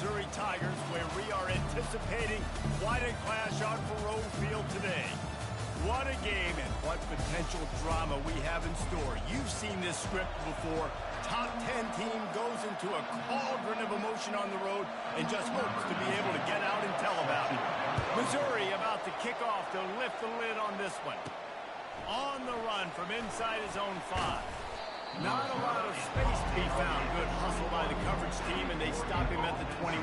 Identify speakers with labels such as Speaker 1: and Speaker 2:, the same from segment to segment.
Speaker 1: Missouri Tigers, where we are anticipating quite a clash on Faurot Field today. What a game and what potential drama we have in store. You've seen this script before. Top 10 team goes into a cauldron of emotion on the road and just hopes to be able to get out and tell about it. Missouri about to kick off to lift the lid on this one. On the run from inside his own 5. Not a lot of space to be found. Good hustle by the coverage team, and they stop him at the 21.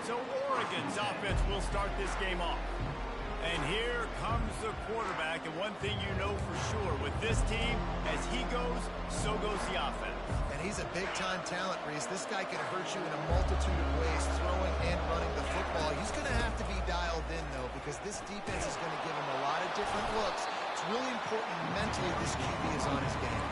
Speaker 1: So Oregon's offense will start this game off. And here comes the quarterback, and one thing you know for sure, with this team, as he goes, so goes the offense.
Speaker 2: And he's a big-time talent, Reese. This guy can hurt you in a multitude of ways, throwing and running the football. He's going to have to be dialed in, though, because this defense is going to give him a lot of different looks. It's really important mentally this QB is on his game.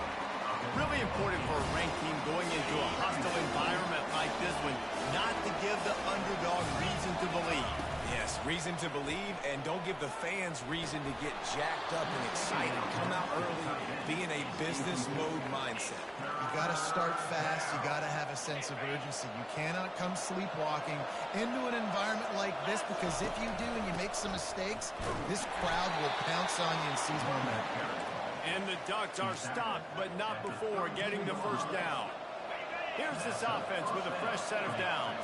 Speaker 1: Really important for a ranked team going into a hostile environment like this one, not to give the underdog reason to believe.
Speaker 3: Yes, reason to believe, and don't give the fans reason to get jacked up and excited. Come out early, be in a business mode mindset.
Speaker 2: You got to start fast. You got to have a sense of urgency. You cannot come sleepwalking into an environment like this, because if you do and you make some mistakes, this crowd will pounce on you and seize momentum.
Speaker 1: And the Ducks are stopped, but not before getting the first down. Here's this offense with a fresh set of downs.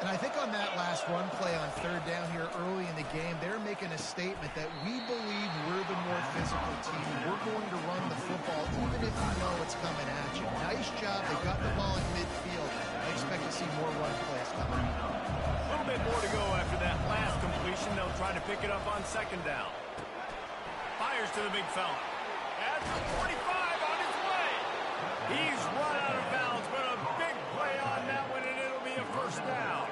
Speaker 2: And I think on that last run play on third down here early in the game, they're making a statement that we believe we're the more physical team. We're going to run the football even if you know it's coming at you. Nice job. They got the ball in midfield. I expect to see more run plays coming.
Speaker 1: A little bit more to go after that last completion. They'll try to pick it up on second down. Fires to the big fella. At the 45 on his way. He's run out of bounds, but a big play on that one, and it'll be a first down.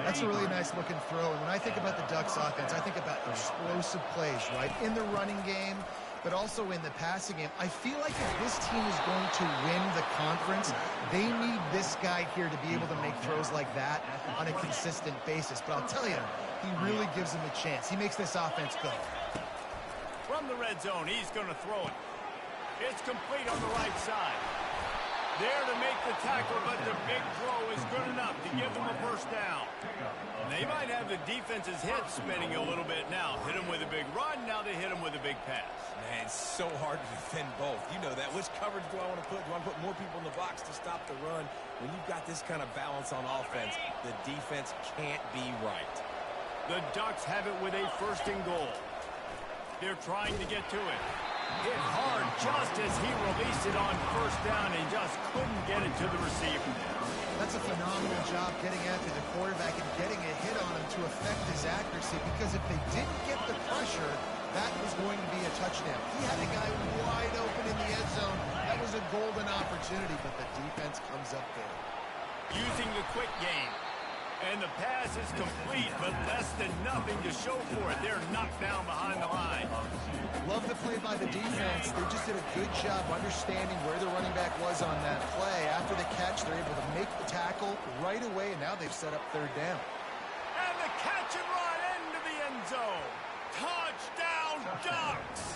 Speaker 2: That's a really nice looking throw. And when I think about the Ducks offense, I think about explosive plays, right? In the running game, but also in the passing game. I feel like if this team is going to win the conference, they need this guy here to be able to make throws like that on a consistent basis. But I'll tell you, he really gives them a chance. He makes this offense go.
Speaker 1: From the red zone, he's going to throw it. It's complete on the right side. There to make the tackle, but the big throw is good enough to give them a first down. They might have the defense's head spinning a little bit now. Hit him with a big run, now they hit him with a big pass.
Speaker 3: Man, it's so hard to defend both. You know that. Which coverage do I want to put? Do I want to put more people in the box to stop the run? When you've got this kind of balance on offense, the defense can't be right.
Speaker 1: The Ducks have it with a first and goal. They're trying to get to it. Hit hard just as he released it on first down and just couldn't get it to the receiver.
Speaker 2: That's a phenomenal job getting after the quarterback and getting a hit on him to affect his accuracy, because if they didn't get the pressure, that was going to be a touchdown. He had a guy wide open in the end zone. That was a golden opportunity, but the defense comes up there.
Speaker 1: Using the quick game. And the pass is complete, but less than nothing to show for it. They're knocked down behind the line.
Speaker 2: Love the play by the defense. They just did a good job understanding where the running back was on that play. After the catch, they're able to make the tackle right away, and now they've set up third down.
Speaker 1: And the catch and run into the end zone. Touchdown, Ducks!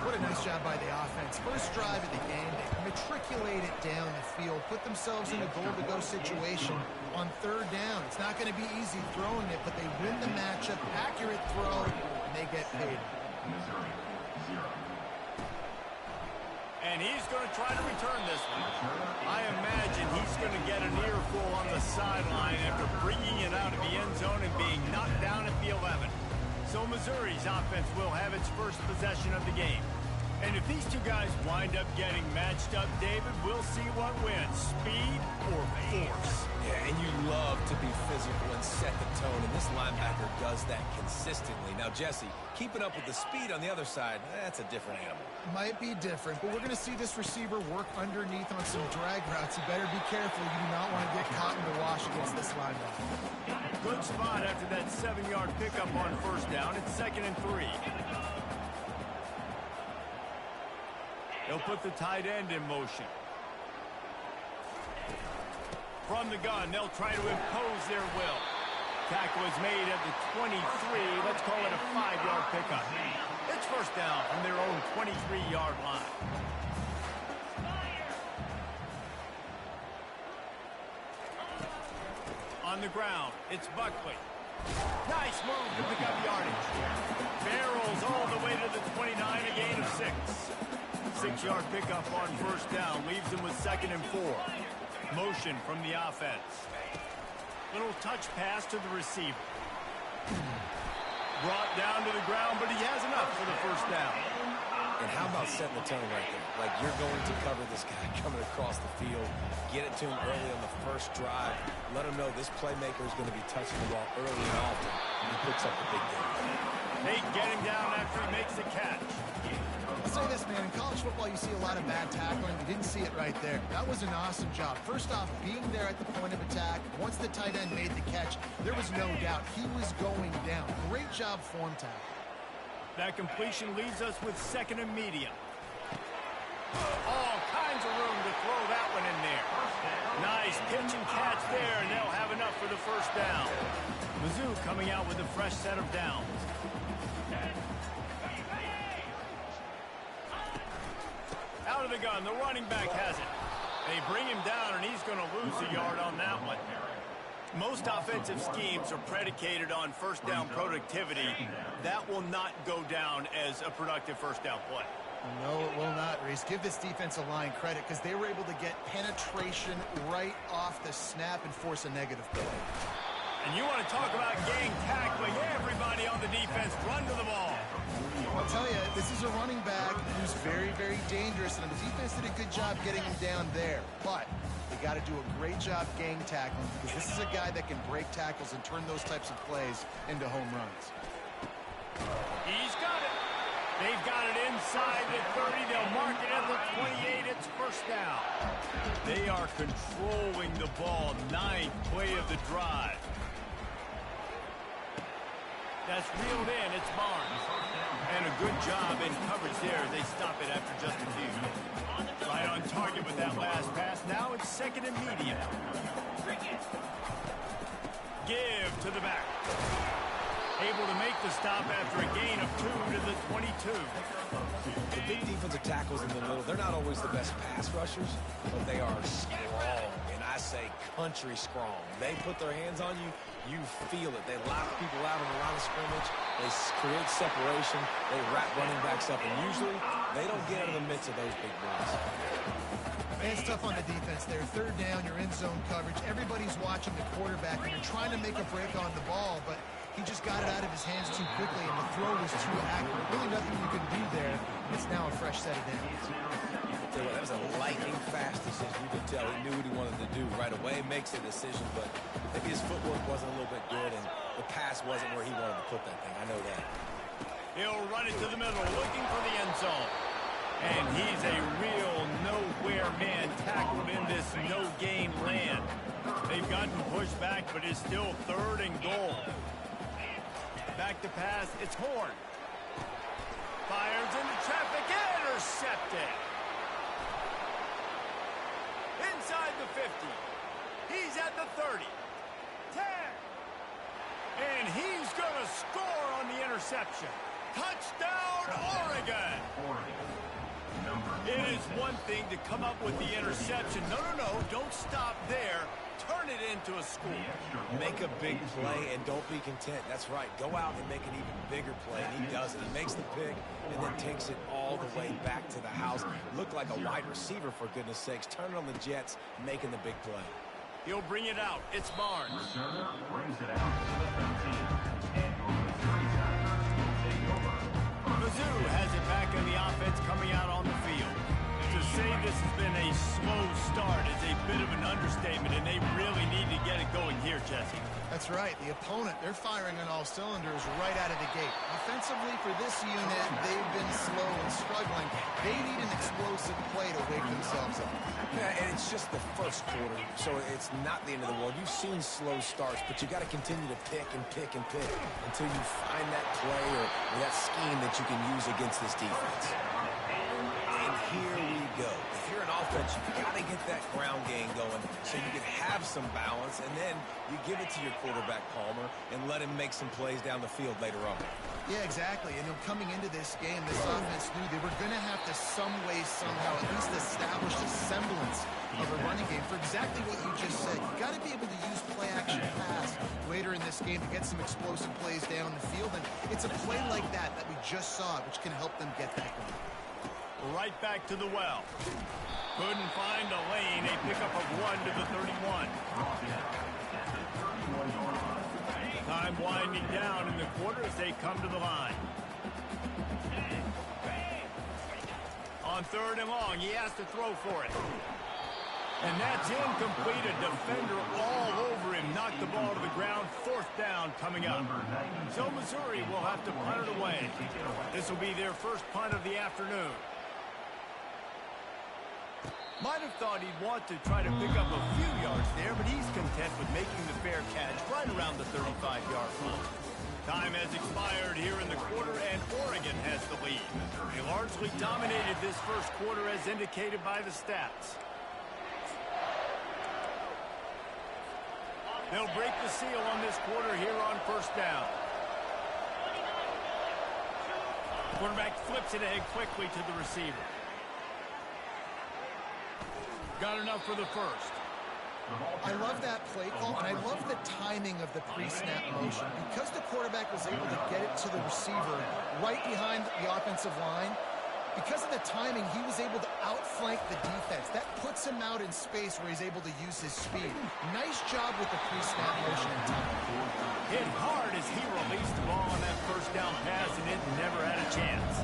Speaker 2: What a nice job by the offense. First drive of the game, they matriculate it down the field, put themselves in a goal-to-go situation on third down. It's not going to be easy throwing it, but they win the matchup, accurate throw, and they get paid.
Speaker 1: And he's going to try to return this one. I imagine he's going to get an earful on the sideline after bringing it out of the end zone and being knocked down at the 11. So Missouri's offense will have its first possession of the game. And if these two guys wind up getting matched up, David, we'll see what wins, speed or force.
Speaker 3: Yeah, and you love to be physical and set the tone, and this linebacker does that consistently. Now, Jesse, keeping up with the speed on the other side, that's a different animal.
Speaker 2: Might be different, but we're going to see this receiver work underneath on some drag routes. You better be careful. You do not want to get caught in the wash against this linebacker.
Speaker 1: Good spot after that 7-yard pickup on first down. It's 2nd and 3. They'll put the tight end in motion. From the gun, they'll try to impose their will. Tackle is made at the 23. Let's call it a 5-yard pickup. It's first down from their own 23-yard line. on the ground. It's Buckley. Nice move to pick up yardage. Barrels all the way to the 29, a gain of 6. 6-yard pickup on first down leaves him with 2nd and 4. Motion from the offense. Little touch pass to the receiver. Brought down to the ground, but he has enough for the first down.
Speaker 3: And how about setting the tone right there? Like, you're going to cover this guy coming across the field. Get it to him early on the first drive. Let him know this playmaker is going to be touching the ball early and often. And he picks up the big game.
Speaker 1: Nate getting down after he makes the catch.
Speaker 2: I'll say this, man. In college football, you see a lot of bad tackling. You didn't see it right there. That was an awesome job. First off, being there at the point of attack. Once the tight end made the catch, there was no doubt he was going down. Great job form tackle.
Speaker 1: That completion leaves us with 2nd and medium. All kinds of room to throw that one in there. Nice pitch and catch there, and they'll have enough for the first down. Mizzou coming out with a fresh set of downs. Out of the gun, the running back has it. They bring him down, and he's going to lose a yard on that one. Most offensive schemes are predicated on first down productivity. That will not go down as a productive first down play.
Speaker 2: No, it will not, Reese. Give this defensive line credit because they were able to get penetration right off the snap and force a negative play.
Speaker 1: And you want to talk about gang tackling. Everybody on the defense run to the ball.
Speaker 2: I'll tell you, this is a running back who's very, very dangerous, and the defense did a good job getting him down there. But they got to do a great job gang tackling because this is a guy that can break tackles and turn those types of plays into home runs.
Speaker 1: He's got it. They've got it inside the 30. They'll mark it at the 28. It's first down. They are controlling the ball. 9th play of the drive. That's reeled in. It's Barnes. And a good job in coverage there. They stop it after just a few. Right on target with that last pass. Now it's 2nd and medium. Give to the back. Able to make the stop after a gain of 2 to the 22.
Speaker 3: The big defensive tackles in the middle, they're not always the best pass rushers, but they are strong, and I say country strong. They put their hands on you, you feel it. They lock people out on the line of scrimmage. They create separation. They wrap running backs up, and usually they don't get in the midst of those big boys.
Speaker 2: It's tough on the defense there. 3rd down, you're in zone coverage. Everybody's watching the quarterback, and you're trying to make a break on the ball, but he just got it out of his hands too quickly, and the throw was too accurate. Really nothing you can do there. It's now a fresh set of downs.
Speaker 3: That was a lightning-fast decision. You could tell he knew what he wanted to do right away. Makes a decision, but maybe his footwork wasn't a little bit good, and the pass wasn't where he wanted to put that thing. I know that.
Speaker 1: He'll run it to the middle, looking for the end zone. And he's a real nowhere man tackled in this no-gain land. They've gotten pushed back, but it's still 3rd and goal. Back to pass, it's Horn. Fires into traffic, intercepted. Inside the 50. He's at the 30. 10. And he's going to score on the interception. Touchdown, Oregon. It is one thing to come up with the interception. No, don't stop there. Turn it into a score.
Speaker 3: Make a big play and don't be content. That's right. Go out and make an even bigger play, and he does it. He makes the pick and then takes it all the way back to the house. Looked like a wide receiver, for goodness sakes. Turn it on the Jets, making the big play.
Speaker 1: He'll bring it out. It's Barnes.
Speaker 4: Brings it out to the 13.
Speaker 1: Mizzou has it back in the offense coming out on the field. To say this has been a slow start is a bit of an understatement, and they really need to get it going here, Jesse.
Speaker 2: That's right. The opponent, they're firing on all cylinders right out of the gate. Offensively, for this unit, they've been slow and struggling. They need an explosive play to wake themselves up.
Speaker 3: Yeah, and it's just the first quarter, so it's not the end of the world. You've seen slow starts, but you got to continue to pick and pick and pick until you find that play or that scheme that you can use against this defense. And here we go. If you're an offense, you've got to get that ground game going so you can have some balance, and then you give it to your quarterback, Palmer, and let him make some plays down the field later on.
Speaker 2: Yeah, exactly. And coming into this game, this offense knew they were going to have to some way, somehow, at least establish a semblance of a running game for exactly what you just said. You got to be able to use play-action pass later in this game to get some explosive plays down the field, and it's a play like that we just saw, which can help them get that going.
Speaker 1: Right back to the well. Couldn't find a lane. A pickup of 1 to the 31. Time winding down in the quarter as they come to the line. On 3rd and long, he has to throw for it. And that's incomplete. A defender all over him. Knocked the ball to the ground. 4th down coming up. So Missouri will have to punt it away. This will be their first punt of the afternoon. Might have thought he'd want to try to pick up a few yards there, but he's content with making the fair catch right around the 35-yard line. Time has expired here in the quarter, and Oregon has the lead. They largely dominated this first quarter as indicated by the stats. They'll break the seal on this quarter here on 1st down. Quarterback flips it ahead quickly to the receiver. Got enough for the first.
Speaker 2: I love that play call, and I love the timing of the pre-snap motion. Because the quarterback was able to get it to the receiver right behind the offensive line, because of the timing, he was able to outflank the defense. That puts him out in space where he's able to use his speed. Nice job with the pre-snap motion and timing.
Speaker 1: Hit hard as he released the ball on that 1st down pass, and it never had a chance.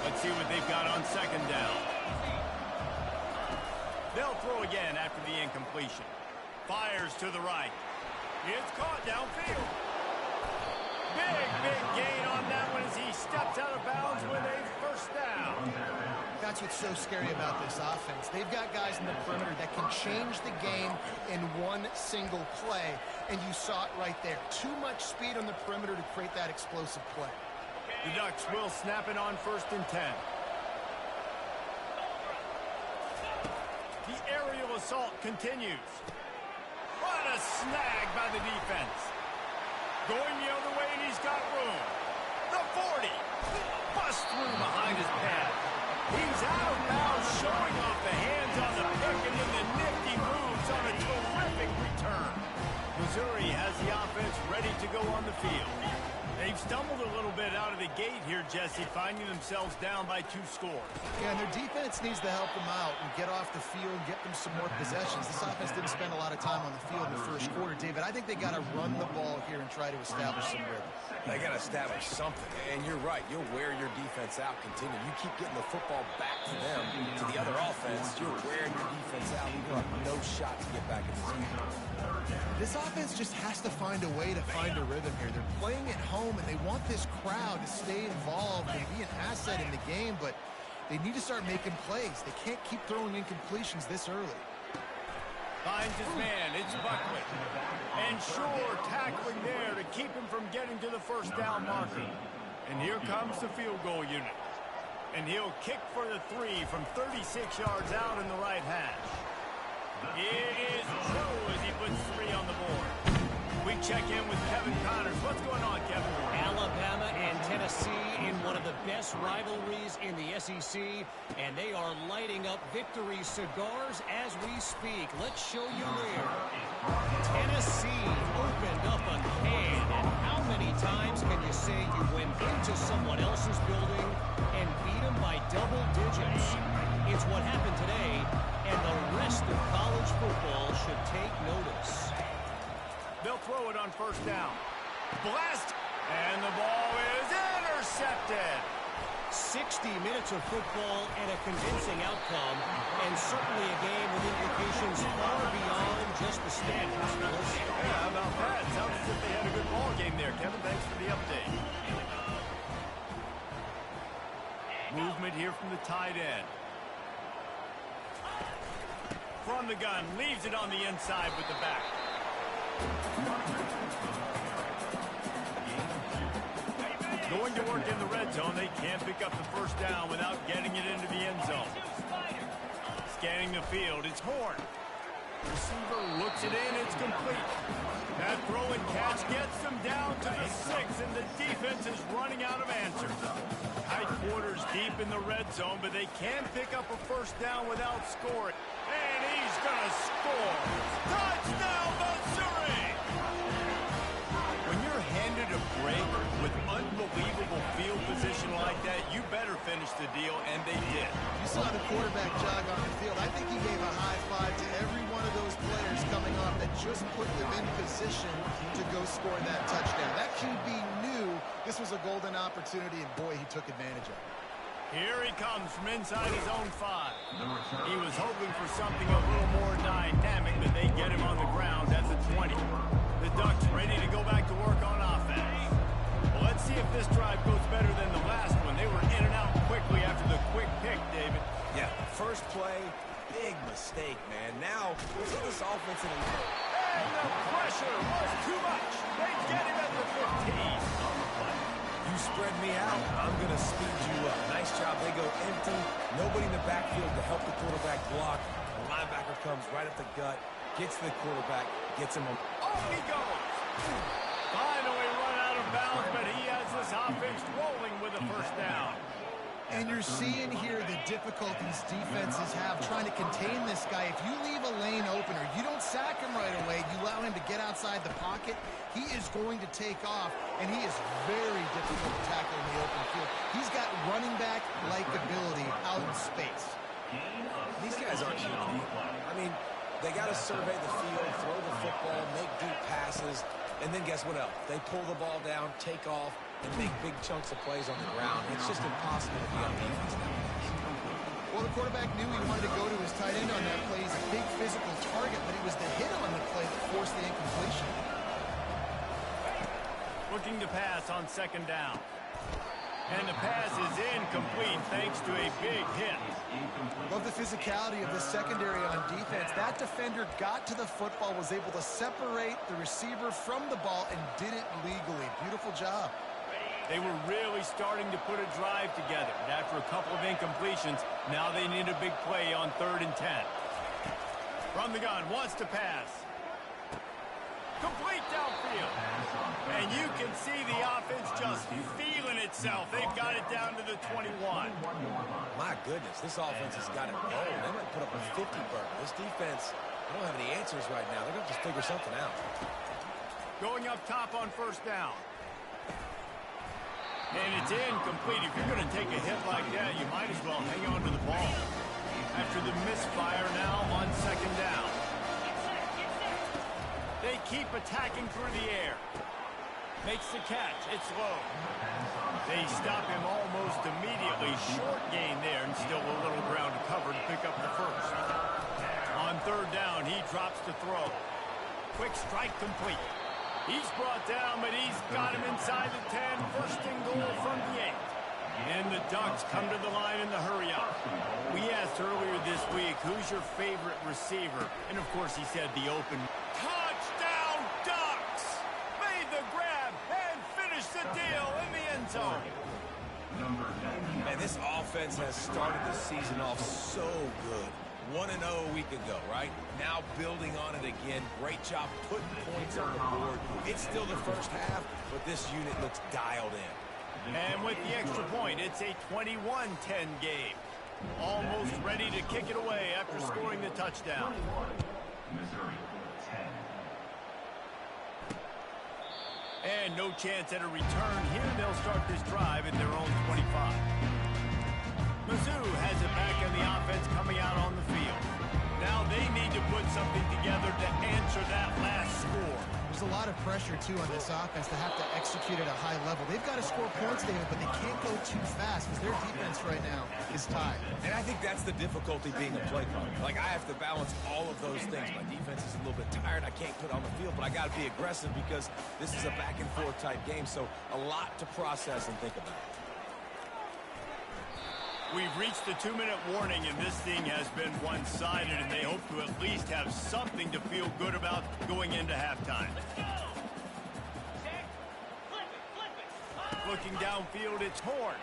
Speaker 1: Let's see what they've got on 2nd down. They'll throw again after the incompletion. Fires to the right. It's caught downfield. Big gain on that one as he steps out of bounds with a 1st down.
Speaker 2: That's what's so scary about this offense. They've got guys in the perimeter that can change the game in one single play, and you saw it right there. Too much speed on the perimeter to create that explosive play.
Speaker 1: The Ducks will snap it on 1st and 10. The aerial assault continues. What a snag by the defense. Going the other way, and he's got room. The 40. Bust through behind his pad. He's out of bounds, showing off the hands on the pick, and then the nifty moves on a terrific return. Missouri has the offense ready to go on the field. They've stumbled a little bit out of the gate here, Jesse, finding themselves down by 2 scores.
Speaker 2: Yeah, and their defense needs to help them out and get off the field and get them some more possessions. This offense didn't spend a lot of time on the field in the first quarter, David. I think they got to run the ball here and try to establish some rhythm.
Speaker 3: They got to establish something. And you're right. You'll wear your defense out, continue. You keep getting the football back to them, to the other offense. You're wearing your defense out. You'll have no shot to get back in the game.
Speaker 2: This offense just has to find a way to find a rhythm here. They're playing at home, and they want this crowd to stay involved and be an asset in the game, but they need to start making plays. They can't keep throwing incompletions this early.
Speaker 1: Finds his man. It's Buckley. And Shore tackling there to keep him from getting to the 1st down marker. And here comes the field goal unit. And he'll kick for the 3 from 36 yards out in the right hash. It is true as he puts 3 on the board. We check in with Kevin Connors. What's going on, Kevin?
Speaker 5: Alabama and Tennessee in one of the best rivalries in the SEC, and they are lighting up victory cigars as we speak. Let's show you where. Tennessee opened up a can, and how many times can you say you went into someone else's building and beat them by double digits? It's what happened today, and the rest of college football should take notice.
Speaker 1: They'll throw it on 1st down. Blast! And the ball is intercepted.
Speaker 5: 60 minutes of football and a convincing outcome, and certainly a game with implications far beyond just the standards, fellas.
Speaker 1: Yeah, how about that? Sounds as if they had a good ball game there, Kevin. Thanks for the update. Movement here from the tight end. From the gun, leaves it on the inside with the back. Going to work in the red zone. They can't pick up the 1st down without getting it into the end zone. Scanning the field, it's Horn. Receiver looks it in, it's complete. That throw and catch gets them down to the 6, and the defense is running out of answers. Tight quarters deep in the red zone, but they can pick up a 1st down without scoring. And he's going to score. Touchdown, Missouri! the deal, and they did.
Speaker 2: You saw the quarterback jog on the field. I think he gave a high five to every one of those players coming off that just put them in position to go score that touchdown. That QB knew this was a golden opportunity, and boy, he took advantage of it.
Speaker 1: Here he comes from inside his own 5. He was hoping for something a little more dynamic, but they get him on the ground at the 20. The Ducks ready to go back to work on offense. Well, let's see if this drive goes better than the last one. They were in and out quickly after the quick pick, David.
Speaker 3: Yeah, first play, big mistake, man. Now, let's get this offense in a...
Speaker 1: And the pressure was too much. They get him at the 15.
Speaker 3: You spread me out, I'm going to speed you up. Nice job. They go empty. Nobody in the backfield to help the quarterback block. The linebacker comes right at the gut, gets to the quarterback, gets him on.
Speaker 1: Off he goes. Finally run out of bounds, but he has this offense rolling with a first down.
Speaker 2: And you're seeing here the difficulties defenses have trying to contain this guy. If you leave a lane open or you don't sack him right away, you allow him to get outside the pocket, he is going to take off, and he is very difficult to tackle in the open field. He's got running back-like ability out in space.
Speaker 3: These guys aren't human. I mean, they got to survey the field, throw the football, make deep passes, and then guess what else? They pull the ball down, take off, and make big chunks of plays on the ground. It's just impossible to be on defense nowadays.
Speaker 2: Well, the quarterback knew he wanted to go to his tight end on that play. He's a big physical target, but it was the hit on the play that forced the incompletion.
Speaker 1: Looking to pass on second down. And the pass is incomplete thanks to a big hit.
Speaker 2: Love the physicality of the secondary on defense. That defender got to the football, was able to separate the receiver from the ball, and did it legally. Beautiful job.
Speaker 1: They were really starting to put a drive together. And after a couple of incompletions, now they need a big play on 3rd and 10. From the gun, wants to pass. Complete downfield. And you can see the offense just feeling itself. They've got it down to the 21.
Speaker 3: My goodness, this offense has got it rolling. They might put up a 50 burger. This defense, they don't have any answers right now. They're going to have to figure something out.
Speaker 1: Going up top on first down. And it's incomplete. If you're going to take a hit like that, you might as well hang on to the ball. After the misfire now on second down. They keep attacking through the air. Makes the catch. It's low. They stop him almost immediately. Short gain there, and still a little ground to cover to pick up the first. On third down, he drops to throw. Quick strike complete. He's brought down, but he's got him inside the 10. First and goal from the 8. And the Ducks come to the line in the hurry-up. We asked earlier this week, who's your favorite receiver? And, of course, he said the open. Touchdown, Ducks! Made the grab and finished the deal in the end zone.
Speaker 3: Man, this offense has started the season off so good. 1-0 a week ago, right? Now building on it again. Great job putting points on the board. It's still the first half, but this unit looks dialed in.
Speaker 1: And with the extra point, it's a 21-10 game. Almost ready to kick it away after scoring the touchdown.
Speaker 4: Missouri, 10.
Speaker 1: And no chance at a return here. They'll start this drive at their own 25. Mizzou has it back in the offense coming out on the field. Now they need to put something together to answer that last score.
Speaker 2: There's a lot of pressure, too, on this offense to have to execute at a high level. They've got to score points, David, but they can't go too fast because their defense right now is tied.
Speaker 3: And I think that's the difficulty being a play caller. Like, I have to balance all of those things. My defense is a little bit tired. I can't put on the field, but I got to be aggressive because this is a back-and-forth type game, so a lot to process and think about.
Speaker 1: We've reached the 2-minute warning, and this thing has been one-sided, and they hope to at least have something to feel good about going into halftime. Looking downfield, it's Horn.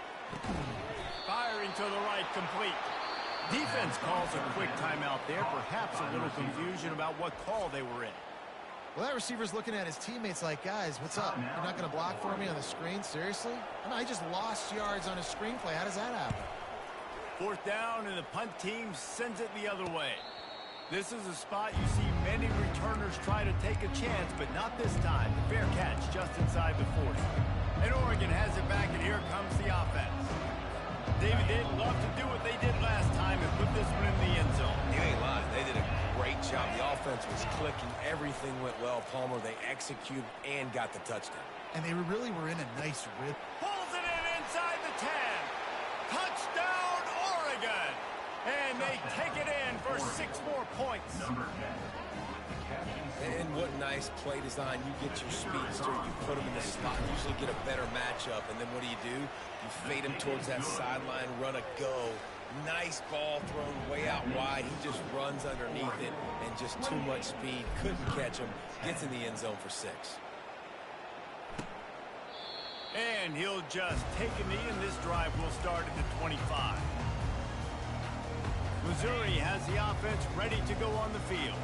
Speaker 1: Firing to the right, complete. Defense calls a quick timeout there, perhaps a little confusion about what call they were in.
Speaker 2: Well, that receiver's looking at his teammates like, guys, what's up? You're not going to block for me on the screen? Seriously? I mean, I just lost yards on a screen play. How does that happen?
Speaker 1: Fourth down, and the punt team sends it the other way. This is a spot you see many returners try to take a chance, but not this time. The fair catch just inside the 40. And Oregon has it back, and here comes the offense. David, they'd love to do what they did last time and put this one in the end zone.
Speaker 3: You ain't lying. They did a great job. The offense was clicking. Everything went well. Palmer, they executed and got the touchdown.
Speaker 2: And they really were in a nice rhythm.
Speaker 1: Pulls it in inside the 10. Touchdown, Oregon. And they take it in for 6 more points.
Speaker 3: And what nice play design. You get your speedster, you put him in the slot, usually get a better matchup, and then what do? You fade him towards that sideline, run a go. Nice ball thrown way out wide. He just runs underneath it, and just too much speed. Couldn't catch him. Gets in the end zone for 6.
Speaker 1: And he'll just take a knee, and this drive will start at the 25. Missouri has the offense ready to go on the field.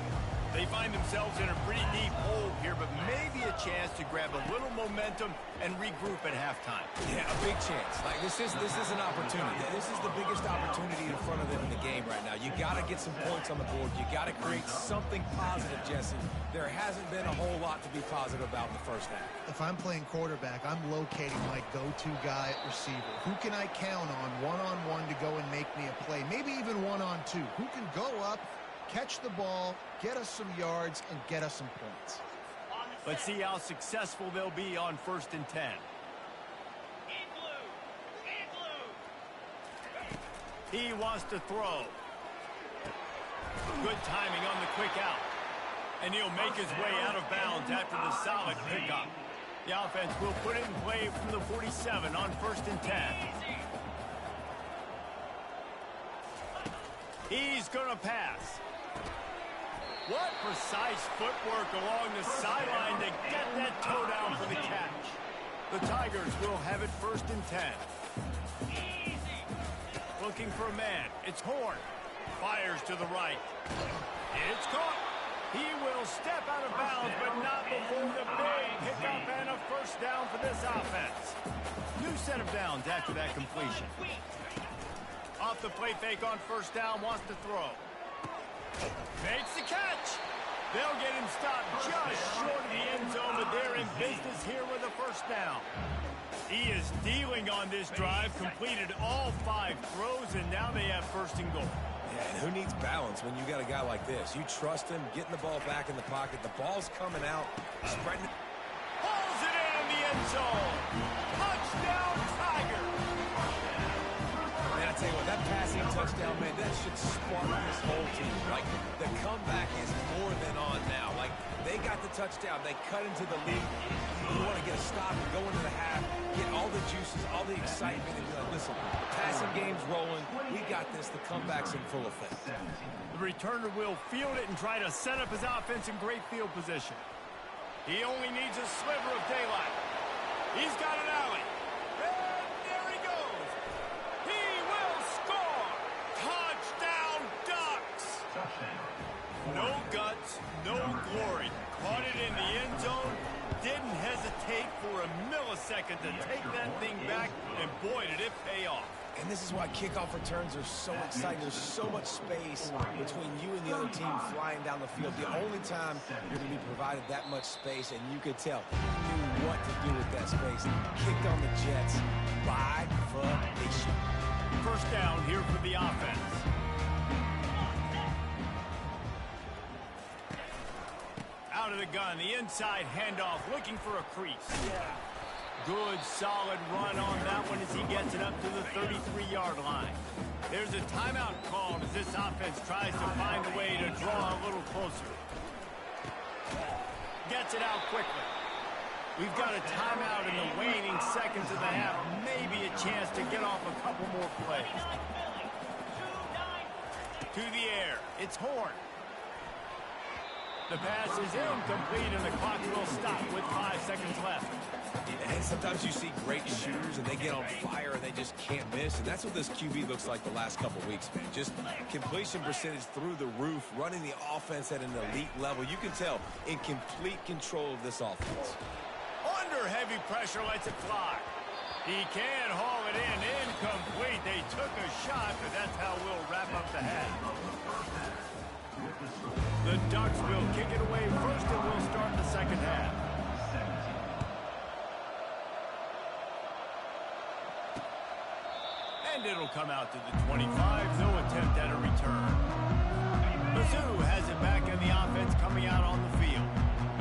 Speaker 1: They find themselves in a pretty deep hole here, but maybe a chance to grab a little momentum and regroup at halftime.
Speaker 3: Yeah, a big chance. Like this is an opportunity. This is the biggest opportunity in front of them in the game right now. You got to get some points on the board. You got to create something positive, Jesse. There hasn't been a whole lot to be positive about in the first half.
Speaker 2: If I'm playing quarterback, I'm locating my go-to guy at receiver. Who can I count on one-on-one to go and make me a play? Maybe even one-on-two. Who can go up, catch the ball, get us some yards, and get us some points.
Speaker 1: Let's see how successful they'll be on 1st and 10. He wants to throw. Good timing on the quick out. And he'll make his way out of bounds after the solid pickup. The offense will put it in play from the 47 on 1st and 10. He's going to pass. What precise footwork along the sideline to get that toe down for the catch. The Tigers will have it 1st and 10. Looking for a man. It's Horn. Fires to the right. It's caught. He will step out of bounds, but not before the big hiccup and a 1st down for this offense. New set of downs after that completion. Off the play fake on 1st down, wants to throw. Makes the catch. They'll get him stopped just short of the end zone, but they're in business here with a 1st down. He is dealing on this drive, completed all 5 throws, and now they have 1st and goal.
Speaker 3: Yeah, and who needs balance when you got a guy like this? You trust him, getting the ball back in the pocket. The ball's coming out, spreading it.
Speaker 1: Pulls it in the end zone. Touchdown, Tigers.
Speaker 3: Man, I tell you what, that passing touchdown, man, that should spark this whole team. Like, the comeback is more than on now. Like, they got the touchdown. They cut into the lead. You want to get a stop and go into the half, get all the juices, all the excitement, and be like, listen, the passing game's rolling. We got this. The comeback's in full effect.
Speaker 1: The returner will field it and try to set up his offense in great field position. He only needs a sliver of daylight. He's got an alley. And there he goes. He will score. Touchdown, Ducks. No guts, no glory. Caught it in the end zone. Didn't hesitate for a millisecond to take that thing back, and boy, did it pay off.
Speaker 3: And this is why kickoff returns are so exciting. There's so much space between you and the other team flying down the field. The only time you're going to be provided that much space, and you could tell, knew what to do with that space. Kicked on the Jets by definition.
Speaker 1: 1st down here for the offense. Out of the gun, the inside handoff, looking for a crease. Good, solid run on that one as he gets it up to the 33-yard line. There's a timeout called as this offense tries to find a way to draw a little closer. Gets it out quickly. We've got a timeout in the waning seconds of the half. Maybe a chance to get off a couple more plays. To the air. It's Horn. The pass is incomplete, and the clock will stop with 5 seconds left.
Speaker 3: And sometimes you see great shooters, and they get on fire, and they just can't miss. And that's what this QB looks like the last couple weeks, man. Just completion percentage through the roof, running the offense at an elite level. You can tell in complete control of this offense.
Speaker 1: Under heavy pressure, lets it fly. He can haul it in. Incomplete. They took a shot, but that's how we'll wrap up the half. The Ducks will kick it away first, and we'll start the second half. And it'll come out to the 25. No attempt at a return. Mizzou has it back in the offense coming out on the field.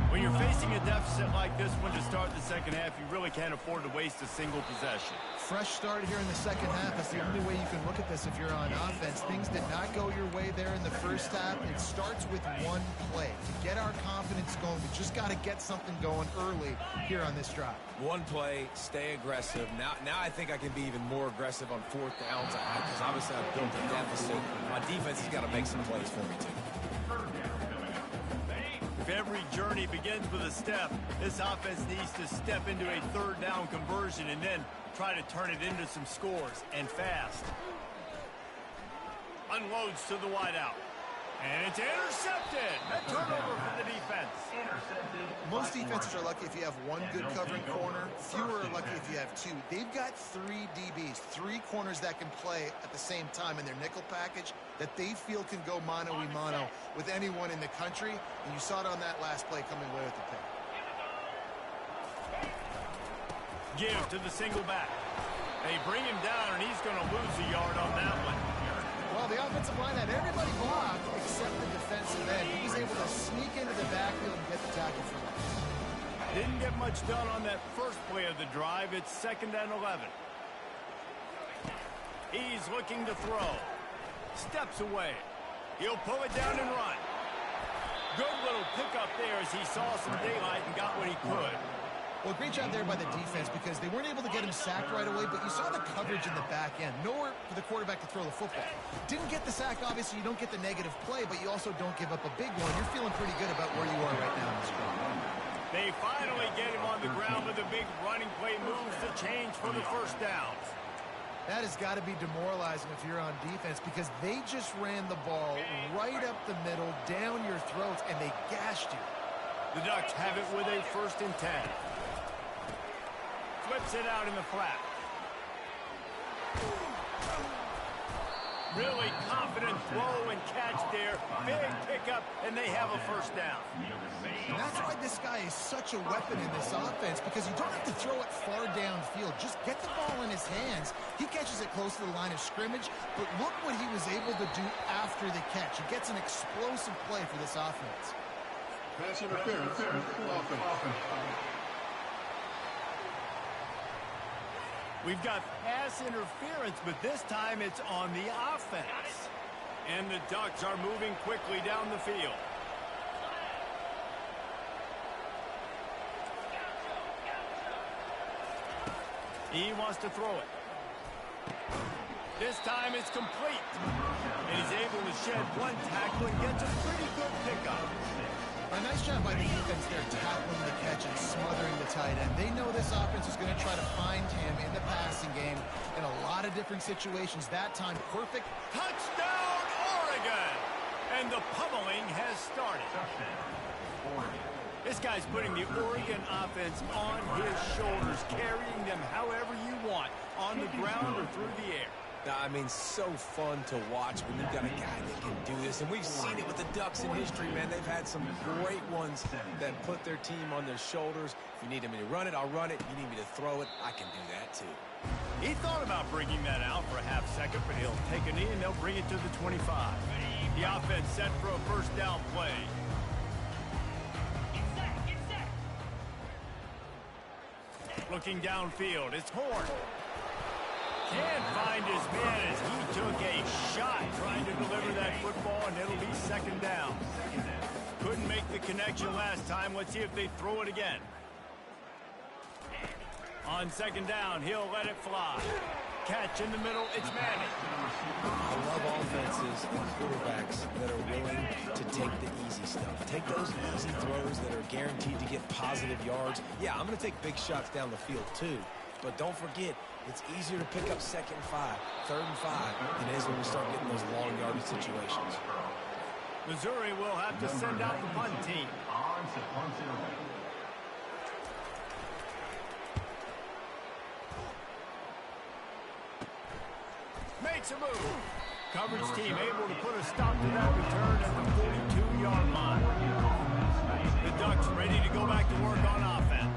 Speaker 1: When you're facing a deficit like this one to start the second half, you really can't afford to waste a single possession.
Speaker 2: Fresh start here in the second half. That's the only way you can look at this if you're on offense. Things did not go your way there in the first half. It starts with one play. To get our confidence going, we just got to get something going early here on this drive.
Speaker 3: One play, stay aggressive. Now I think I can be even more aggressive on fourth downs because obviously I've built a deficit. My defense has got to make some plays for me, too.
Speaker 1: If every journey begins with a step, this offense needs to step into a third down conversion and then try to turn it into some scores, and fast. Unloads to the wideout. And it's intercepted. A turnover for the defense.
Speaker 2: Most defenses are lucky if you have one good covering corner. Fewer are lucky if you have two. They've got three DBs, three corners that can play at the same time in their nickel package that they feel can go mano-a-mano with anyone in the country. And you saw it on that last play coming away with the pick.
Speaker 1: Give to the single back. They bring him down, and he's going to lose a yard on that one.
Speaker 2: Well, the offensive line had everybody blocked except the defensive end. He was able to sneak into the backfield and get the tackle for us.
Speaker 1: Didn't get much done on that first play of the drive. It's 2nd and 11. He's looking to throw. Steps away. He'll pull it down and run. Good little pickup there as he saw some daylight and got what he could.
Speaker 2: Well, great job there by the defense because they weren't able to get him sacked right away, but you saw the coverage in the back end. Nowhere for the quarterback to throw the football. Didn't get the sack, obviously. You don't get the negative play, but you also don't give up a big one. You're feeling pretty good about where you are right now in this game.
Speaker 1: They finally get him on the ground with a big running play moves to change for the first down.
Speaker 2: That has got to be demoralizing if you're on defense because they just ran the ball right up the middle, down your throats, and they gashed you.
Speaker 1: The Ducks have it with a 1st and 10. Flips it out in the flat. Really confident throw and catch there. Big pickup, and they have a first down.
Speaker 2: And that's why this guy is such a weapon in this offense because you don't have to throw it far downfield. Just get the ball in his hands. He catches it close to the line of scrimmage, but look what he was able to do after the catch. He gets an explosive play for this offense.
Speaker 6: Pass interference. Offense.
Speaker 1: We've got pass interference, but this time it's on the offense. And the Ducks are moving quickly down the field. He wants to throw it. This time it's complete. And he's able to shed one tackle and gets a pretty good pickup.
Speaker 2: A nice job by the defense there, tackling the catch and smothering the tight end. They know this offense is going to try to find him in the passing game in a lot of different situations. That time, perfect.
Speaker 1: Touchdown, Oregon! And the pummeling has started. This guy's putting the Oregon offense on his shoulders, carrying them however you want, on the ground or through the air.
Speaker 3: I mean, so fun to watch when you've got a guy that can do this. And we've seen it with the Ducks in history, man. They've had some great ones that put their team on their shoulders. If you need me to run it, I'll run it. You need me to throw it, I can do that too.
Speaker 1: He thought about bringing that out for a half second, but he'll take a knee and they'll bring it to the 25. The offense set for a first down play. Looking downfield, it's Horn. Can't find his man as he took a shot trying to deliver that football, and it'll be 2nd down. Couldn't make the connection last time. Let's see if they throw it again. On 2nd down, he'll let it fly. Catch in the middle, it's Manning.
Speaker 3: I love offenses and quarterbacks that are willing to take the easy stuff. Take those easy throws that are guaranteed to get positive yards. Yeah, I'm going to take big shots down the field too. But don't forget, it's easier to pick up 2nd and 5, 3rd and 5 than it is when we start getting those long yardage situations.
Speaker 1: Missouri will have to send out the punt team. Makes a move. Coverage team able to put a stop to that return at the 42-yard line. The Ducks ready to go back to work on offense.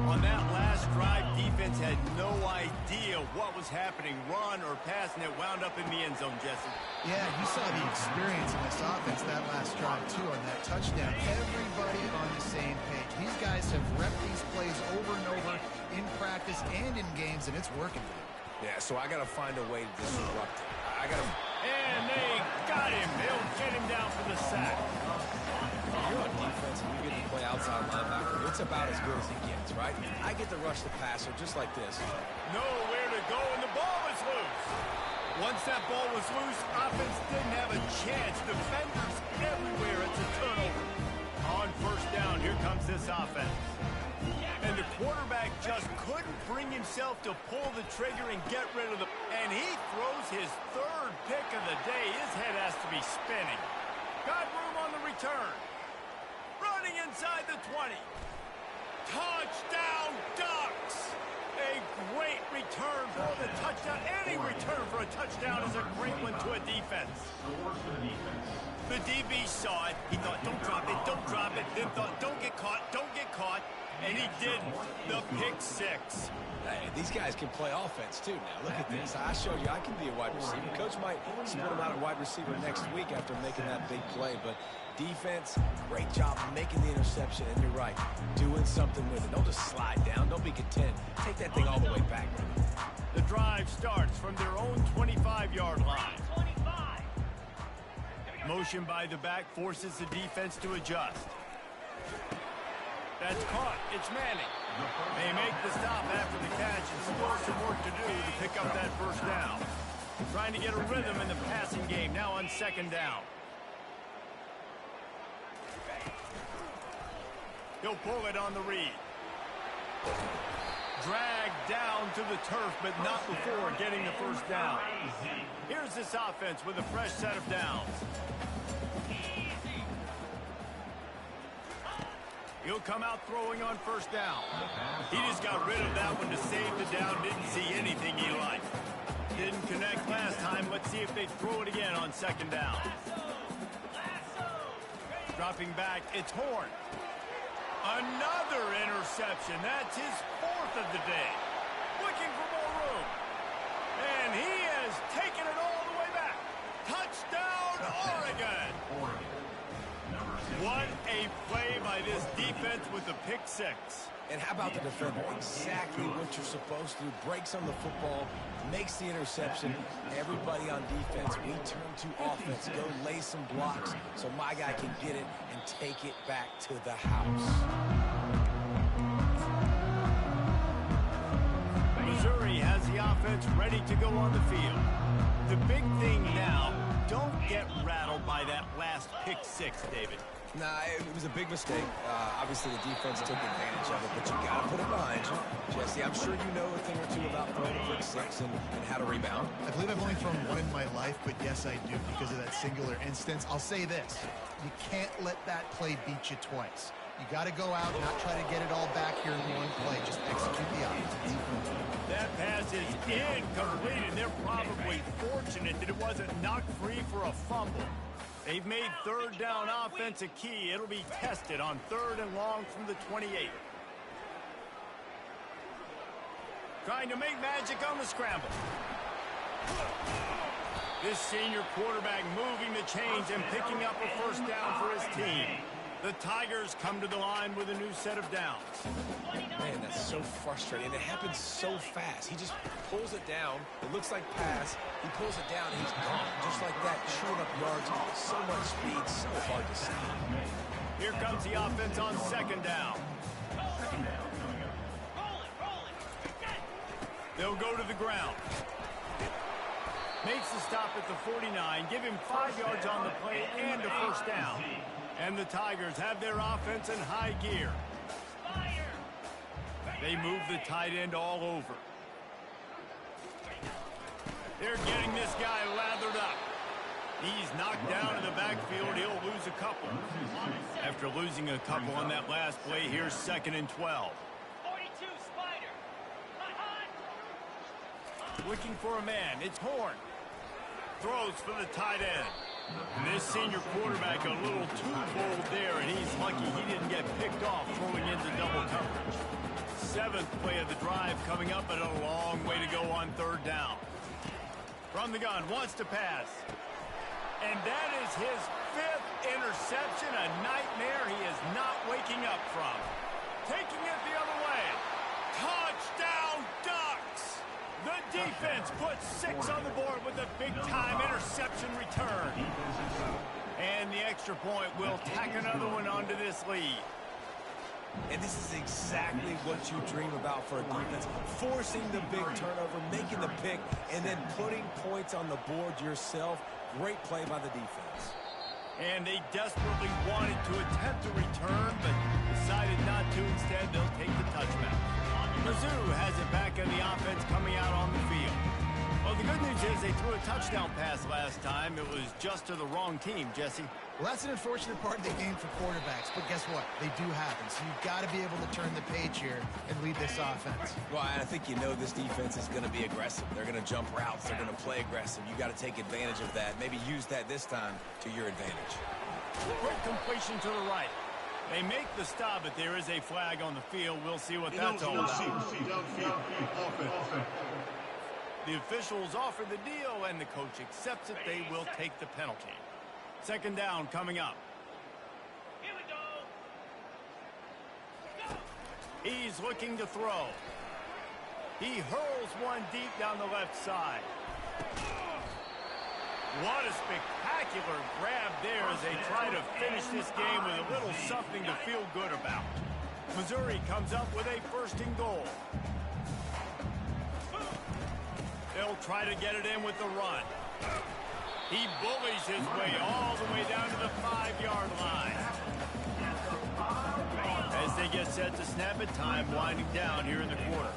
Speaker 1: On that last drive, defense had no idea what was happening. Run or pass, and it wound up in the end zone, Jesse.
Speaker 2: Yeah, you saw the experience in this offense that last drive, too, on that touchdown. Everybody on the same page. These guys have repped these plays over and over in practice and in games, and it's working.
Speaker 3: Yeah, so I got to find a way to disrupt it.
Speaker 1: And they got him. They'll get him down for the sack.
Speaker 3: You're on defense and you get to play outside linebacker. It's about as good as it gets, right? I get to rush the passer just like this.
Speaker 1: Nowhere to go, and the ball is loose. Once that ball was loose, offense didn't have a chance. Defenders everywhere. It's a turnover. On first down, here comes this offense. And the quarterback just couldn't bring himself to pull the trigger and get rid of the... And he throws his third pick of the day. His head has to be spinning. Got room on the return. Running inside the 20. Touchdown, Ducks! A great return for the touchdown. Any return for a touchdown is a great one to a defense. The DB saw it. He thought, don't drop it, don't drop it. Then thought, don't get caught, don't get caught. And he didn't. The pick six.
Speaker 3: Hey, these guys can play offense, too, now. Look at this. I showed you I can be a wide receiver. Coach might split him out at wide receiver next week after making that big play. But defense, great job making the interception. And you're right, doing something with it. Don't just slide down. Don't be content. Take that thing all the way back.
Speaker 1: The drive starts from their own 25-yard line. Motion by the back forces the defense to adjust. That's caught. It's Manning. They make the stop after the catch and still some work to do to pick up that first down. Trying to get a rhythm in the passing game now on second down. He'll pull it on the read. Dragged down to the turf, but not before getting the first down. Here's this offense with a fresh set of downs. He'll come out throwing on first down. He just got rid of that one to save the down. Didn't see anything he liked. Didn't connect last time. Let's see if they throw it again on second down. Dropping back, it's Horn. Another interception. That's his fourth of the day. Looking for more room. And he has taken it all the way back. Touchdown, Oregon. What a play by this defense with the pick six.
Speaker 3: And how about the defender? Exactly what you're supposed to do. Breaks on the football, makes the interception. Everybody on defense, we turn to offense. Go lay some blocks so my guy can get it and take it back to the house.
Speaker 1: Missouri has the offense ready to go on the field. The big thing now, don't get rattled by that last pick six, David.
Speaker 3: Nah, it was a big mistake. Obviously, the defense took advantage of it, but you got to put it behind you. Jesse, I'm sure you know a thing or two about throwing a pick six and how to rebound.
Speaker 2: I believe I've only thrown one in my life, but yes, I do because of that singular instance. I'll say this. You can't let that play beat you twice. You got to go out and not try to get it all back here in one play. Just execute the offense.
Speaker 1: That pass is incomplete, and they're probably fortunate that it wasn't knocked free for a fumble. They've made third down offense a key. It'll be tested on third and long from the 28. Trying to make magic on the scramble. This senior quarterback moving the chains and picking up a first down for his team. The Tigers come to the line with a new set of downs.
Speaker 3: Man, that's so frustrating. It happens so fast. He just pulls it down. It looks like pass. He pulls it down, and he's gone. Just like that, chewing up yards. So much speed, so hard to see.
Speaker 1: Here comes the offense on second down. They'll go to the ground. Makes the stop at the 49. Give him 5 yards on the play and a first down. And the Tigers have their offense in high gear. They move the tight end all over. They're getting this guy lathered up. He's knocked down in the backfield. He'll lose a couple. After losing a couple on that last play, here's 2nd and 12.
Speaker 7: 42 Spider.
Speaker 1: Looking for a man. It's Horn. Throws for the tight end. And this senior quarterback a little too bold there, and he's lucky he didn't get picked off throwing into double coverage. 7th play of the drive coming up, but a long way to go on 3rd down. From the gun, wants to pass. And that is his 5th interception, a nightmare he is not waking up from. Taking it the other way. Touchdown, Ducks! The defense puts 6 on the board with a big-time interception return. And the extra point will tack another one onto this lead.
Speaker 3: And this is exactly what you dream about for a defense. Forcing the big turnover, making the pick, and then putting points on the board yourself. Great play by the defense.
Speaker 1: And they desperately wanted to attempt a return, but decided not to. Instead, they'll take the touchback. Mizzou has it back on the offense coming out on the field. Well, the good news is they threw a touchdown pass last time. It was just to the wrong team, Jesse.
Speaker 2: Well, that's an unfortunate part of the game for quarterbacks, but guess what? They do happen, so you've got to be able to turn the page here and lead this offense.
Speaker 3: Well, I think you know this defense is going to be aggressive. They're going to jump routes. They're going to play aggressive. You got to take advantage of that. Maybe use that this time to your advantage.
Speaker 1: Quick completion to the right. They make the stop, but there is a flag on the field. We'll see what that's all about. The officials offer the deal, and the coach accepts it. They will take the penalty. 2nd down coming up.
Speaker 7: Here we go.
Speaker 1: He's looking to throw. He hurls one deep down the left side. What a spectacular grab there as they try to finish this game with a little something to feel good about. Missouri comes up with a 1st and goal. They'll try to get it in with the run. He bullies his way all the way down to the 5-yard line. As they get set to snap it, time winding down here in the quarter.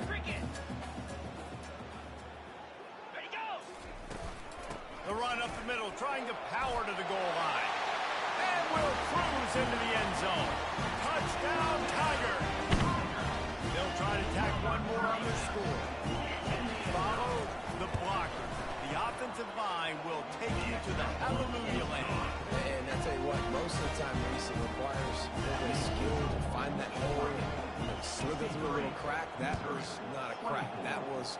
Speaker 7: Ready, go!
Speaker 1: The run up the middle, trying to power to the goal line. And will cruise into the end zone. Touchdown, Tiger! They'll try to tack one more on their score. Follow the blockers. The offensive line will take you to the hallelujah land.
Speaker 3: And I tell you what, most of the time, Reese, it requires a little bit of skill to find that hole and slither through a little crack. That was not a crack. That was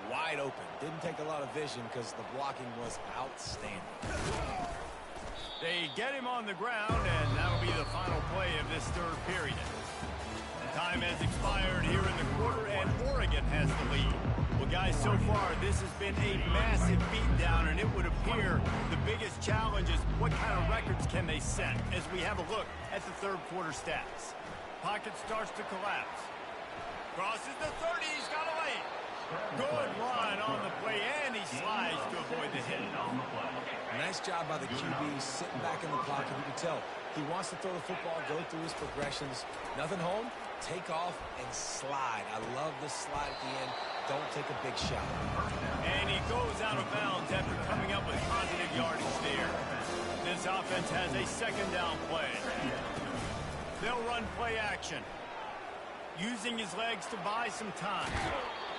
Speaker 3: wide open. Didn't take a lot of vision because the blocking was outstanding.
Speaker 1: They get him on the ground, and that'll be the final play of this 3rd period. The time has expired here in the quarter, and Oregon has the lead. Well, guys, so far, this has been a massive beatdown, and it would appear the biggest challenge is what kind of records can they set as we have a look at the 3rd quarter stats. Pocket starts to collapse. Crosses the 30, he's got a lane. Good run on the play, and he slides to avoid the hit.
Speaker 3: Nice job by the QB, sitting back in the pocket. You can tell he wants to throw the football, go through his progressions. Nothing home, take off, and slide. I love the slide at the end. Don't take a big shot.
Speaker 1: And he goes out of bounds after coming up with positive yardage there. This offense has a 2nd down play. They'll run play action, using his legs to buy some time.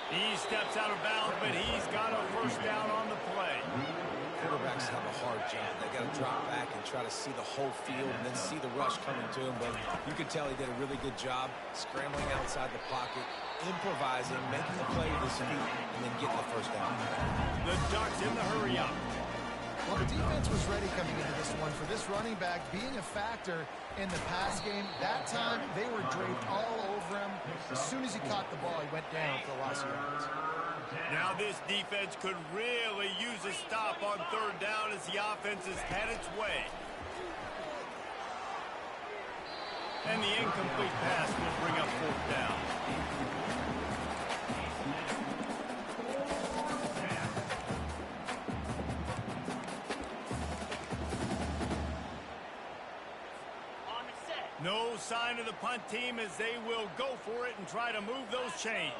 Speaker 1: He steps out of bounds, but he's got a 1st down on the play.
Speaker 3: Quarterbacks have a hard job. They got to drop back and try to see the whole field and then see the rush coming to him. But you can tell he did a really good job scrambling outside the pocket, improvising, making the play with his feet, and then getting the 1st down.
Speaker 1: The Ducks in the hurry up.
Speaker 2: Well, the defense was ready coming into this one for this running back being a factor in the pass game. That time, they were draped all over him. As soon as he caught the ball, he went down for the loss of yards.
Speaker 1: Now this defense could really use a stop on 3rd down as the offense has had its way. And the incomplete pass will bring up 4th down. No sign of the punt team as they will go for it and try to move those chains.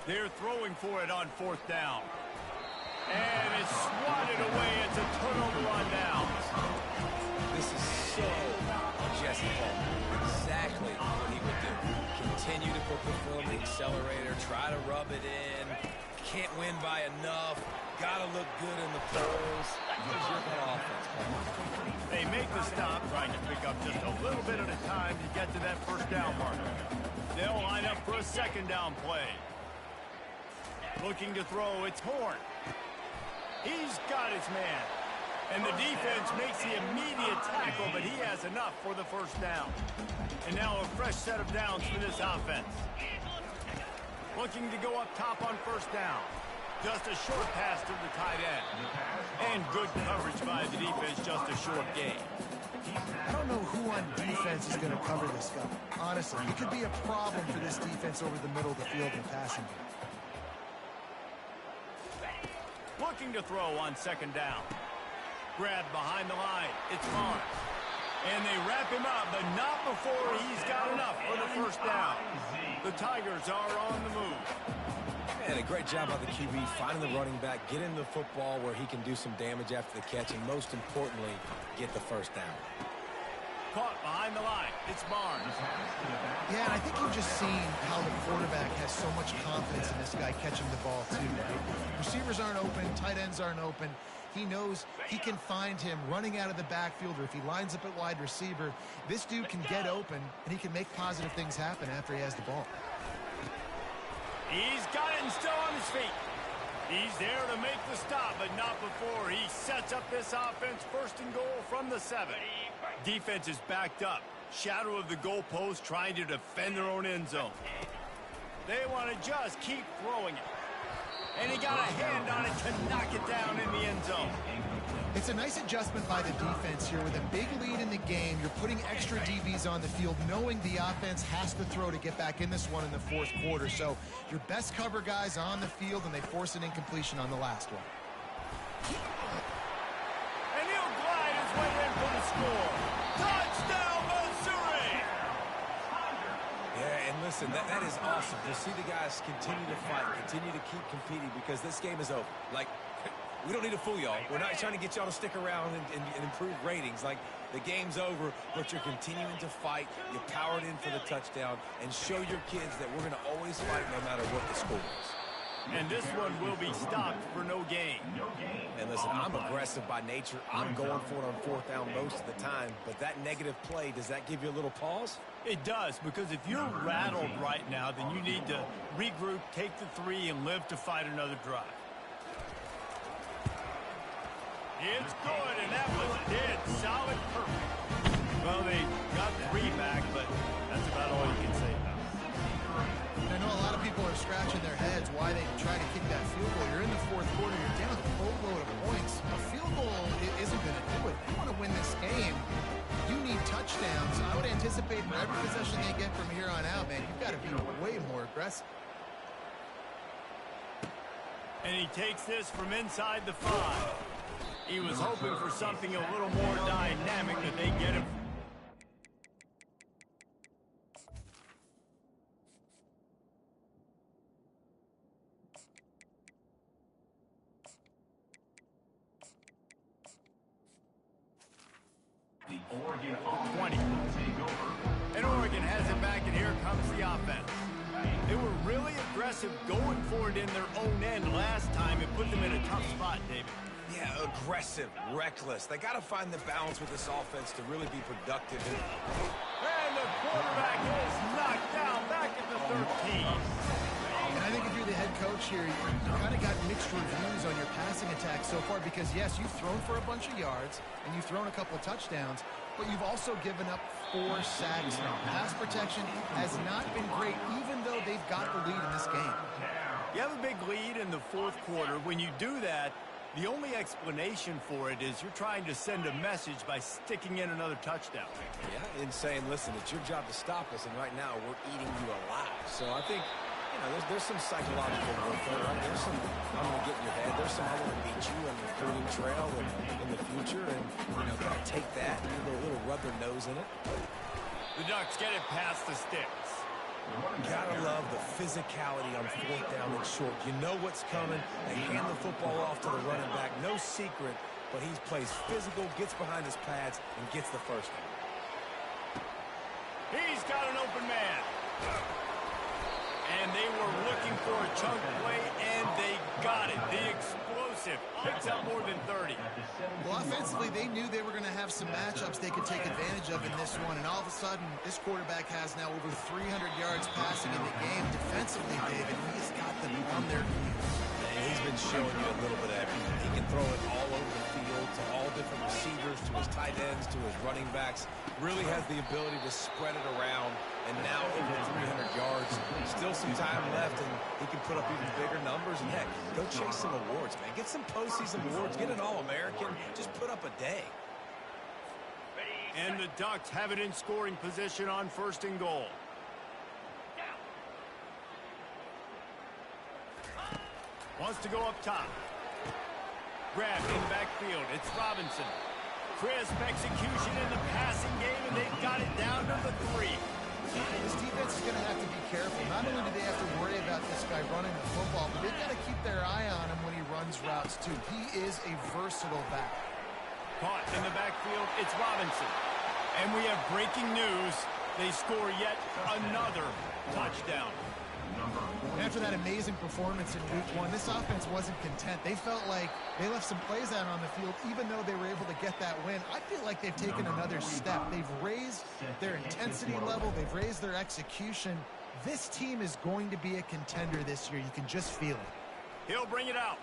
Speaker 1: They're throwing for it on 4th down. And it's swatted away. It's a turnover on downs.
Speaker 3: This is so Jesse Paul. Exactly what he would do. Continue to put the foot on the accelerator, try to rub it in, can't win by enough. Got to look good in the polls. Here's your offense.
Speaker 1: They make the stop, trying to pick up just a little bit at a time to get to that first down mark. They'll line up for a second down play. Looking to throw, it's Horn. He's got his man. And the defense makes the immediate tackle, but he has enough for the first down. And now a fresh set of downs for this offense. Looking to go up top on first down. Just a short pass to the tight end. And good coverage by the defense, just a short gain.
Speaker 2: I don't know who on defense is going to cover this guy. Honestly, it could be a problem for this defense over the middle of the field in the passing game.
Speaker 1: Looking to throw on second down. Grab behind the line. It's Barnes. And they wrap him up, but not before he's got enough for the first down. The Tigers are on the move.
Speaker 3: And a great job by the QB finding the running back, getting the football where he can do some damage after the catch, and most importantly, get the first down.
Speaker 1: Caught behind the line. It's Barnes.
Speaker 2: Yeah, and I think you've just seen how the quarterback has so much confidence in this guy catching the ball, too, right? Receivers aren't open. Tight ends aren't open. He knows he can find him running out of the backfield, or if he lines up at wide receiver, this dude can get open, and he can make positive things happen after he has the ball.
Speaker 1: He's got it and still on his feet. He's there to make the stop, but not before he sets up this offense first and goal from the 7. Defense is backed up. Shadow of the goalpost trying to defend their own end zone. They want to just keep throwing it. And he got a hand on it to knock it down in the end zone.
Speaker 2: It's a nice adjustment by the defense here. With a big lead in the game, you're putting extra DBs on the field, knowing the offense has to throw to get back in this one in the fourth quarter. So your best cover guys on the field, and they force an incompletion on the last one.
Speaker 1: And he'll glide his way in for the score. Touchdown, Missouri!
Speaker 3: Yeah, and listen, that is awesome to see the guys continue to fight, continue to keep competing, because this game is over. Like, we don't need to fool y'all. We're not trying to get y'all to stick around and improve ratings. Like, the game's over, but you're continuing to fight. You powered in for the touchdown, and show your kids that we're going to always fight no matter what the score is.
Speaker 1: And this one will be stopped for no gain.
Speaker 3: And listen, I'm aggressive by nature. I'm going for it on fourth down most of the time. But that negative play, does that give you a little pause?
Speaker 1: It does, because if you're rattled right now, then you need to regroup, take the 3, and live to fight another drive. It's good, and that was dead solid perfect. Well, they got 3 back, but that's about all you can say about it.
Speaker 2: I know a lot of people are scratching their heads why they try to kick that field goal. You're in the fourth quarter. You're down a boatload of points. A field goal isn't going to do it. If you want to win this game, you need touchdowns. I would anticipate for every possession they get from here on out, man, you've got to be way more aggressive.
Speaker 1: And he takes this from inside the 5. He was hoping for something a little more dynamic that they get him.
Speaker 4: The Oregon
Speaker 1: 20. And Oregon has it back, and here comes the offense. They were really aggressive going for it in their own end last time. It put them in a tough spot, David.
Speaker 3: Yeah, aggressive, reckless. They got to find the balance with this offense to really be productive.
Speaker 1: And the quarterback is knocked down back at the 13.
Speaker 2: And I think if you're the head coach here, you kind of got mixed reviews on your passing attack so far, because, yes, you've thrown for a bunch of yards, and you've thrown a couple of touchdowns, but you've also given up 4 sacks now. Pass protection has not been great, even though they've got the lead in this game.
Speaker 1: You have a big lead in the fourth quarter. When you do that, the only explanation for it is you're trying to send a message by sticking in another touchdown.
Speaker 3: Yeah, and saying, listen, it's your job to stop us, and right now we're eating you alive. So I think, you know, there's some psychological warfare, right? There's some, I'm going to get in your head. There's some, I want to beat you on the recruiting trail in the future, and, you know, kind of take that and a little rub their nose in it.
Speaker 1: The Ducks get it past the sticks.
Speaker 3: Gotta love the physicality on fourth down and short. You know what's coming. They hand the football off to the running back. No secret, but he plays physical, gets behind his pads, and gets the first down.
Speaker 1: He's got an open man. And they were looking for a chunk play, and they got it. The explosive picks up more than 30.
Speaker 2: Well, offensively, they knew they were going to have some matchups they could take advantage of in this one, and all of a sudden, this quarterback has now over 300 yards passing in the game. Defensively, David, he's got them on their heels.
Speaker 3: And he's been showing you a little bit of everything. He can throw it all over the field to all different receivers, to his tight ends, to his running backs. Really has the ability to spread it around, and now over 300 yards. Still some time left, and he can put up even bigger numbers. And heck, go chase some awards, man. Get some postseason awards. Get an All-American. Just put up a day.
Speaker 1: And the Ducks have it in scoring position on 1st and goal. Wants to go up top. Grabbed in the backfield. It's Robinson. Crisp execution in the passing game, and they've got it down to the 3.
Speaker 2: This defense is going to have to be careful. Not only do they have to worry about this guy running the football, but they've got to keep their eye on him when he runs routes, too. He is a versatile back.
Speaker 1: Caught in the backfield, it's Robinson. And we have breaking news. They score yet another touchdown.
Speaker 2: After that amazing performance in Week 1, this offense wasn't content. They felt like they left some plays out on the field, even though they were able to get that win. I feel like they've taken another step. They've raised their intensity level. They've raised their execution. This team is going to be a contender this year. You can just feel it.
Speaker 1: He'll bring it out.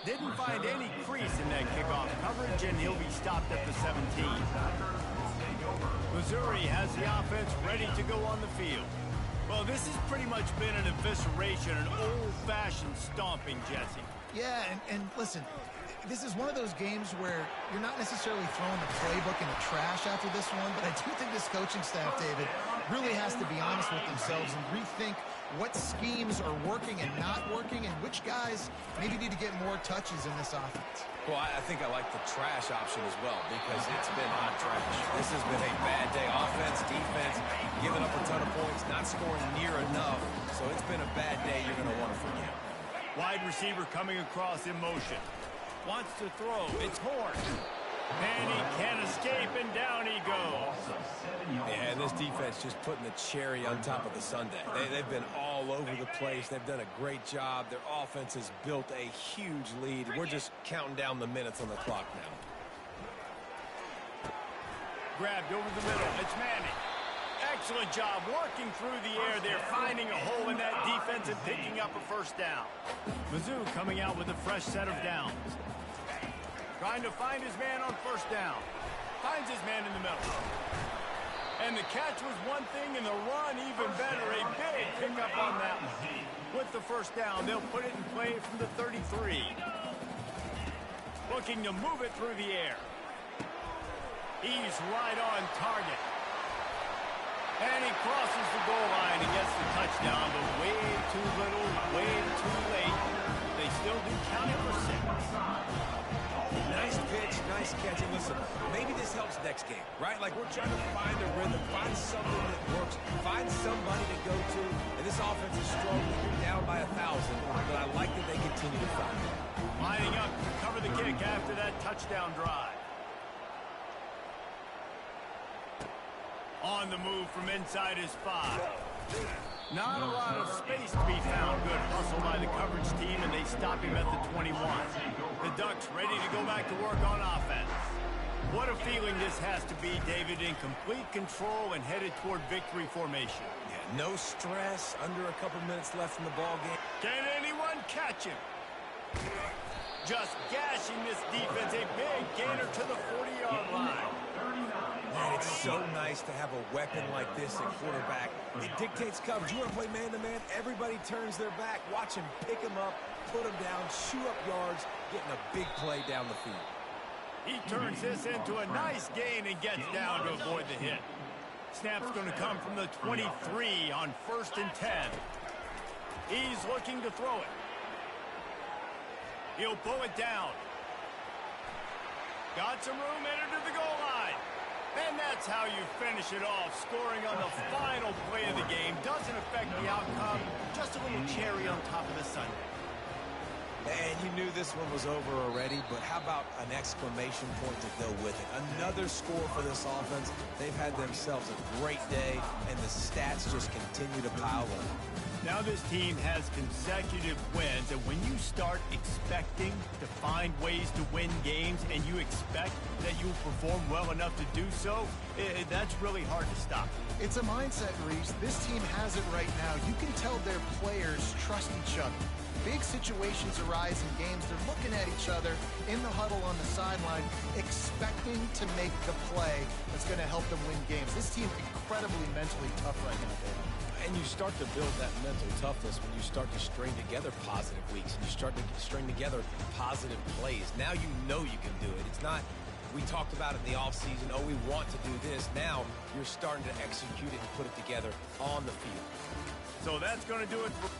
Speaker 1: Didn't find any crease in that kickoff coverage, and he'll be stopped at the 17. Missouri has the offense ready to go on the field. Well, this has pretty much been an evisceration, an old-fashioned stomping, Jesse.
Speaker 2: Yeah, and listen, this is one of those games where you're not necessarily throwing the playbook in the trash after this one, but I do think this coaching staff, David, really has to be honest with themselves and rethink what schemes are working and not working and which guys maybe need to get more touches in this offense.
Speaker 3: Well, I think I like the trash option as well because it's been hot trash. This has been a bad day. Offense, defense, giving up a ton of points, not scoring near enough. So it's been a bad day you're going to want to forget.
Speaker 1: Wide receiver coming across in motion. Wants to throw. It's Horn. And he can't escape, and down he goes.
Speaker 3: Yeah, and this defense just putting the cherry on top of the sundae. They've been all over the place. They've done a great job. Their offense has built a huge lead. We're just counting down the minutes on the clock now.
Speaker 1: Grabbed over the middle. It's Manning. Excellent job working through the air there, finding a hole in that defense and picking up a 1st down. Mizzou coming out with a fresh set of downs. Trying to find his man on 1st down. Finds his man in the middle. And the catch was one thing, and the run even better. A big pickup on that one. With the 1st down, they'll put it in play from the 33. Looking to move it through the air. He's right on target. And he crosses the goal line and gets the touchdown, but way too little, way too late. They still do count it for 6.
Speaker 3: Nice pitch, nice catch. And listen, maybe this helps next game, right? Like we're trying to find a rhythm, find something that works, find somebody to go to. And this offense is strong. You're down by 1,000, but I like that they continue to find it.
Speaker 1: Lining up to cover the kick after that touchdown drive. On the move from inside his 5. Not a lot of space to be found. Good hustle by the coverage team, and they stop him at the 21. The Ducks ready to go back to work on offense. What a feeling this has to be, David, in complete control and headed toward victory formation.
Speaker 3: Yeah, no stress, under a couple minutes left in the ball game.
Speaker 1: Can anyone catch him? Just gashing this defense, a big gainer to the 40-yard line.
Speaker 3: Man, it's so nice to have a weapon like this at quarterback. It dictates coverage. You want to play man-to-man? Everybody turns their back. Watch him pick him up, put him down, shoot up yards, getting a big play down the field.
Speaker 1: He turns this into a nice gain and gets down to avoid the hit. Snap's going to come from the 23 on 1st and 10. He's looking to throw it. He'll pull it down. Got some room, headed to the goal line. And that's how you finish it off, scoring on the final play of the game. Doesn't affect the outcome, just a little cherry on top of the sundae.
Speaker 3: And you knew this one was over already, but how about an exclamation point to go with it? Another score for this offense. They've had themselves a great day, and the stats just continue to pile on.
Speaker 1: Now this team has consecutive wins, and when you start expecting to find ways to win games and you expect that you'll perform well enough to do so, that's really hard to stop.
Speaker 2: It's a mindset, Reese. This team has it right now. You can tell their players trust each other. Big situations arise in games. They're looking at each other in the huddle on the sideline, expecting to make the play that's going to help them win games. This team incredibly mentally tough right now, Dave.
Speaker 3: And you start to build that mental toughness when you start to string together positive weeks and you start to string together positive plays. Now you know you can do it. It's not, we talked about it in the offseason, oh, we want to do this. Now you're starting to execute it and put it together on the field.
Speaker 1: So that's going to do it for...